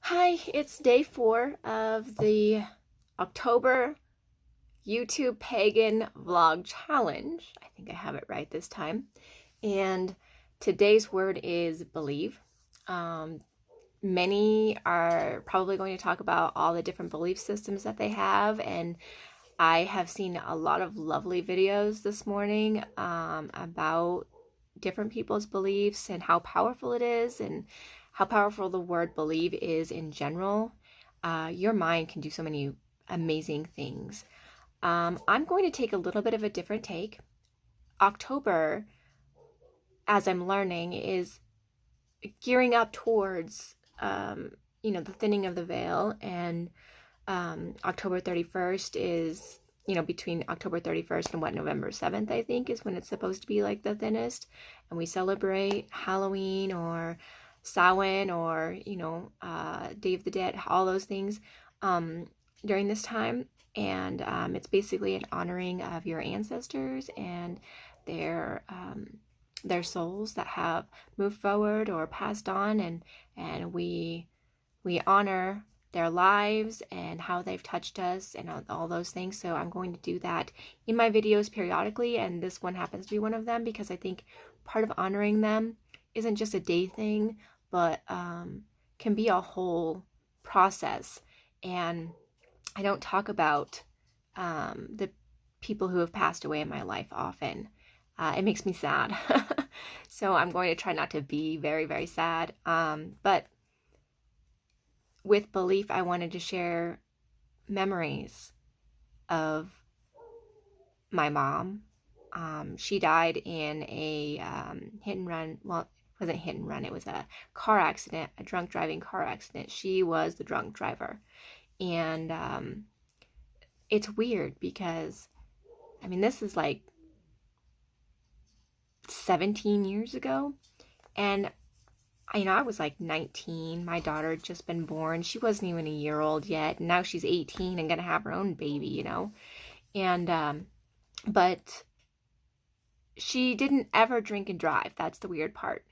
Hi, it's day 4 of the October YouTube Pagan Vlog Challenge. I think I have it right this time. And today's word is believe. Um, Many are probably going to talk about all the different belief systems that they have, and I have seen a lot of lovely videos this morning about different people's beliefs and how powerful it is and how powerful the word believe is in general. Your mind can do so many amazing things. I'm going to take a little bit of a different take. October, as I'm learning, is gearing up towards, the thinning of the veil, and October 31st is, between October 31st and November 7th, I think, is when it's supposed to be like the thinnest. And we celebrate Halloween or Samhain or, Day of the Dead, all those things during this time. And it's basically an honoring of your ancestors and their their souls that have moved forward or passed on, and we honor their lives and how they've touched us and all those things. So I'm going to do that in my videos periodically, and this one happens to be one of them because I think part of honoring them isn't just a day thing, but can be a whole process. And I don't talk about the people who have passed away in my life often. It makes me sad. So I'm going to try not to be very, very sad. But with belief, I wanted to share memories of my mom. She died in a hit and run. Well, it wasn't hit and run. It was a car accident, a drunk driving car accident. She was the drunk driver. And it's weird because, this is like 17 years ago. And I was like 19. My daughter had just been born. She wasn't even a year old yet. And now she's 18 and gonna have her own baby. And but she didn't ever drink and drive. That's the weird part.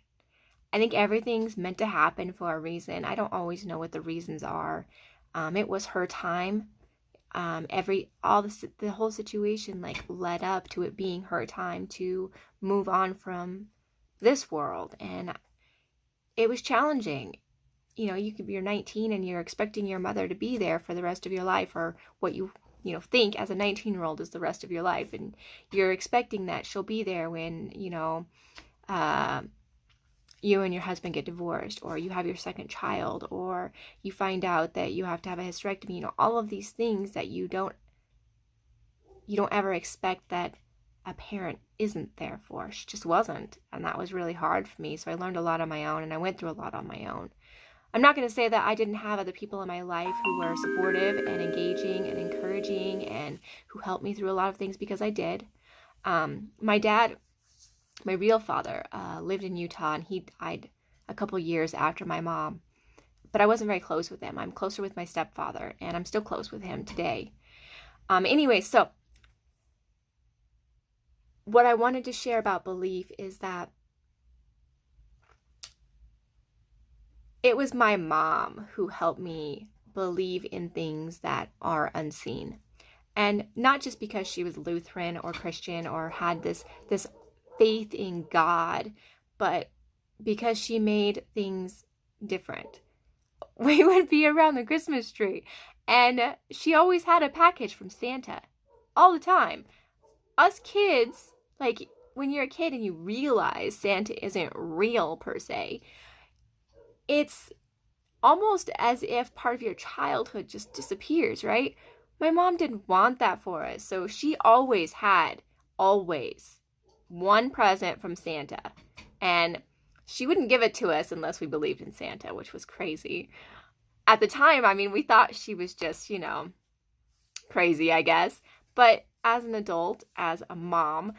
I think everything's meant to happen for a reason. I don't always know what the reasons are. It was her time. The whole situation like led up to it being her time to move on from this world, and it was challenging. You're 19 and you're expecting your mother to be there for the rest of your life, or what you think as a 19-year-old is the rest of your life, and you're expecting that she'll be there when uh, you and your husband get divorced, or you have your second child, or you find out that you have to have a hysterectomy. All of these things that you don't ever expect that a parent isn't there for. She just wasn't, and that was really hard for me. So I learned a lot on my own, and I went through a lot on my own. I'm not going to say that I didn't have other people in my life who were supportive and engaging and encouraging and who helped me through a lot of things, because I did. My dad, my real father, lived in Utah, and he died a couple years after my mom. But I wasn't very close with him. I'm closer with my stepfather, and I'm still close with him today. Anyway, so what I wanted to share about belief is that it was my mom who helped me believe in things that are unseen. And not just because she was Lutheran or Christian or had this faith in God, but because she made things different. We would be around the Christmas tree, and she always had a package from Santa all the time. Us kids, like when you're a kid and you realize Santa isn't real per se, it's almost as if part of your childhood just disappears, right? My mom didn't want that for us, so she always had, one present from Santa. And she wouldn't give it to us unless we believed in Santa, which was crazy. At the time, we thought she was just, crazy, I guess. But as an adult, as a mom,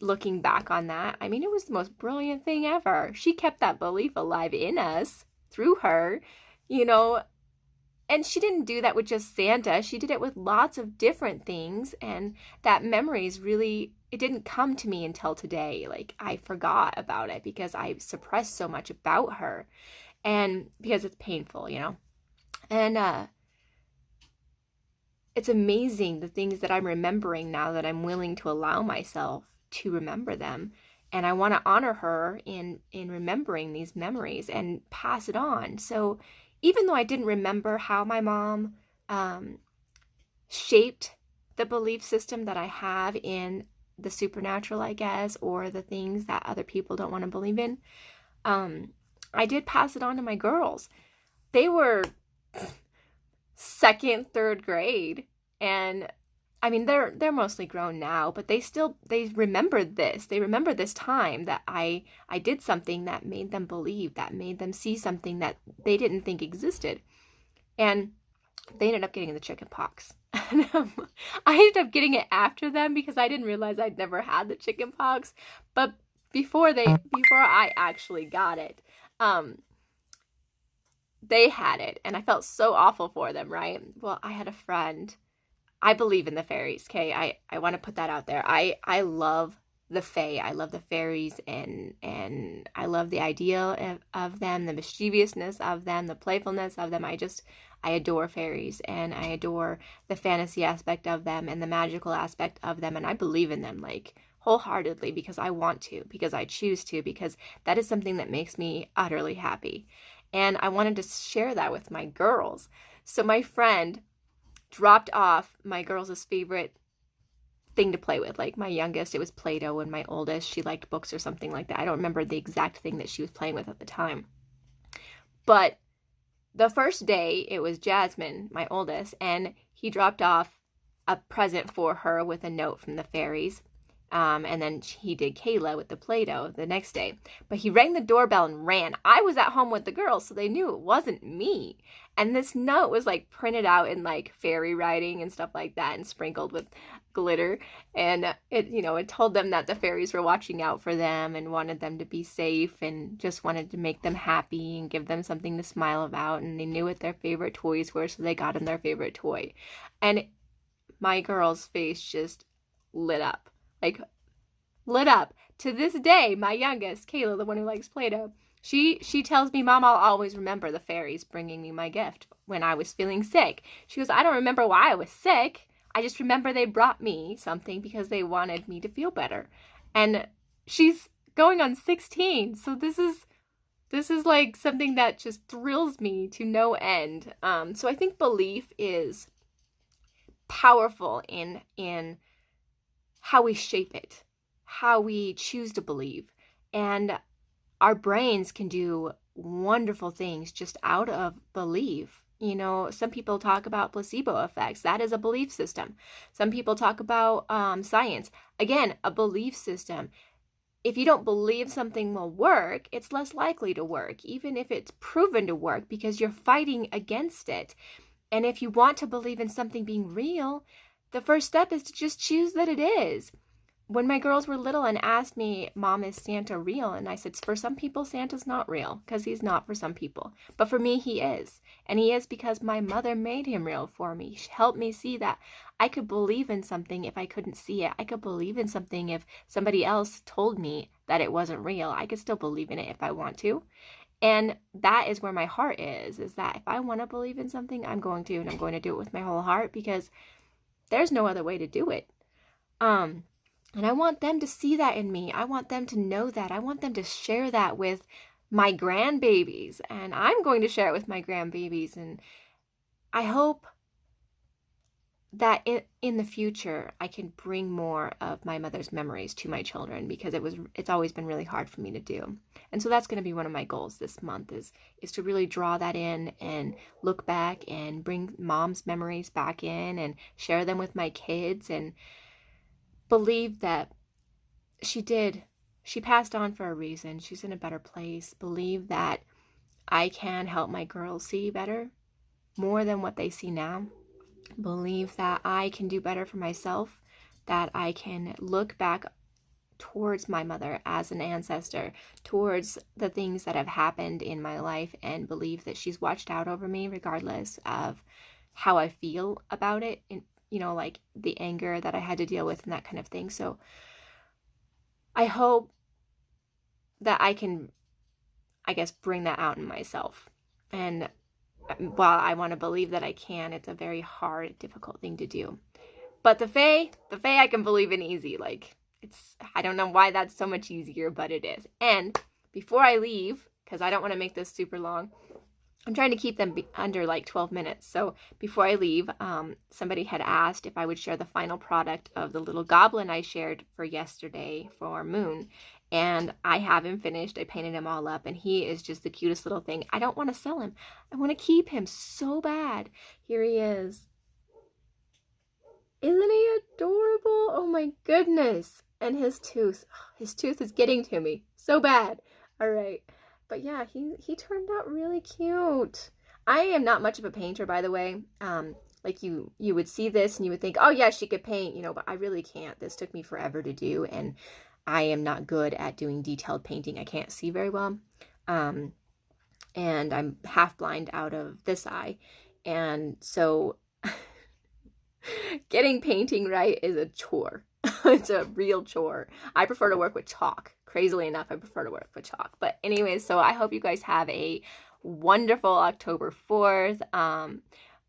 looking back on that, it was the most brilliant thing ever. She kept that belief alive in us through her, and she didn't do that with just Santa. She did it with lots of different things, and that memory is really, it didn't come to me until today. Like, I forgot about it because I suppressed so much about her, and because it's painful. And it's amazing the things that I'm remembering now that I'm willing to allow myself to remember them. And I want to honor her in remembering these memories and pass it on. So even though I didn't remember how my mom shaped the belief system that I have in the supernatural, I guess, or the things that other people don't want to believe in, I did pass it on to my girls. They were second, third grade, and I mean they're mostly grown now, but they remembered this. They remember this time that I did something that made them believe, that made them see something that they didn't think existed. And they ended up getting the chicken pox. I ended up getting it after them because I didn't realize I'd never had the chicken pox. But before I actually got it, they had it, and I felt so awful for them, right? Well, I had a friend. I believe in the fairies, okay? I want to put that out there. I love the fae. I love the fairies, and I love the idea of them, the mischievousness of them, the playfulness of them. I adore fairies, and I adore the fantasy aspect of them and the magical aspect of them, and I believe in them like wholeheartedly because I want to, because I choose to, because that is something that makes me utterly happy. And I wanted to share that with my girls. So my friend dropped off my girls' favorite thing to play with. Like my youngest, it was Play-Doh, and my oldest, she liked books or something like that. I don't remember the exact thing that she was playing with at the time. But the first day, it was Jasmine, my oldest, and he dropped off a present for her with a note from the fairies. And then he did Kayla with the Play-Doh the next day. But he rang the doorbell and ran. I was at home with the girls, so they knew it wasn't me. And this note was like printed out in like fairy writing and stuff like that and sprinkled with glitter. And it told them that the fairies were watching out for them and wanted them to be safe and just wanted to make them happy and give them something to smile about. And they knew what their favorite toys were, so they got them their favorite toy. And my girl's face just lit up. Like, lit up. To this day, my youngest, Kayla, the one who likes Play-Doh, she tells me, Mom, I'll always remember the fairies bringing me my gift when I was feeling sick. She goes, I don't remember why I was sick. I just remember they brought me something because they wanted me to feel better. And she's going on 16, so this is like something that just thrills me to no end. So I think belief is powerful in how we shape it, how we choose to believe. And our brains can do wonderful things just out of belief. Some people talk about placebo effects. That is a belief system. Some people talk about science. Again, a belief system. If you don't believe something will work, it's less likely to work, even if it's proven to work, because you're fighting against it. And if you want to believe in something being real, the first step is to just choose that it is. When my girls were little and asked me, Mom, is Santa real? And I said, for some people, Santa's not real, because he's not for some people. But for me, he is. And he is because my mother made him real for me. She helped me see that I could believe in something if I couldn't see it. I could believe in something if somebody else told me that it wasn't real. I could still believe in it if I want to. And that is where my heart is that if I want to believe in something, I'm going to, and I'm going to do it with my whole heart, because there's no other way to do it. And I want them to see that in me. I want them to know that. I want them to share that with my grandbabies. And I'm going to share it with my grandbabies. And I hope that in the future, I can bring more of my mother's memories to my children, because it's always been really hard for me to do. And so that's going to be one of my goals this month is to really draw that in and look back and bring Mom's memories back in and share them with my kids, and believe that she passed on for a reason. She's in a better place. Believe that I can help my girls see better, more than what they see now. Believe that I can do better for myself, that I can look back towards my mother as an ancestor, towards the things that have happened in my life, and believe that she's watched out over me regardless of how I feel about it, and like the anger that I had to deal with and that kind of thing. So I hope that I can, I guess, bring that out in myself. And while I want to believe that I can, it's a very hard, difficult thing to do. But the Fae I can believe in easy. Like, I don't know why that's so much easier, but it is. And before I leave, because I don't want to make this super long, I'm trying to keep them under like 12 minutes. So before I leave, somebody had asked if I would share the final product of the little goblin I shared for yesterday for Moon. And I have him finished. I painted him all up, and he is just the cutest little thing. I don't want to sell him. I want to keep him so bad. Here he is. Isn't he adorable? Oh my goodness. And his tooth is getting to me so bad. All right. But yeah, he turned out really cute. I am not much of a painter, by the way. Like you would see this and you would think, oh yeah, she could paint, but I really can't. This took me forever to do, and I am not good at doing detailed painting. I can't see very well. And I'm half blind out of this eye. And so getting painting right is a chore. It's a real chore. I prefer to work with chalk. Crazily enough, I prefer to work with chalk. But anyways, so I hope you guys have a wonderful October 4th.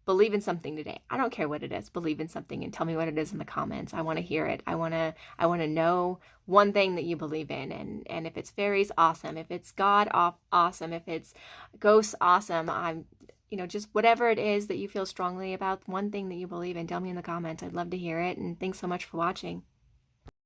Believe in something today. I don't care what it is. Believe in something and tell me what it is in the comments. I want to hear it. I want to know one thing that you believe in. And if it's fairies, awesome. If it's God, awesome. If it's ghosts, awesome. Just whatever it is that you feel strongly about, one thing that you believe in, tell me in the comments. I'd love to hear it. And thanks so much for watching.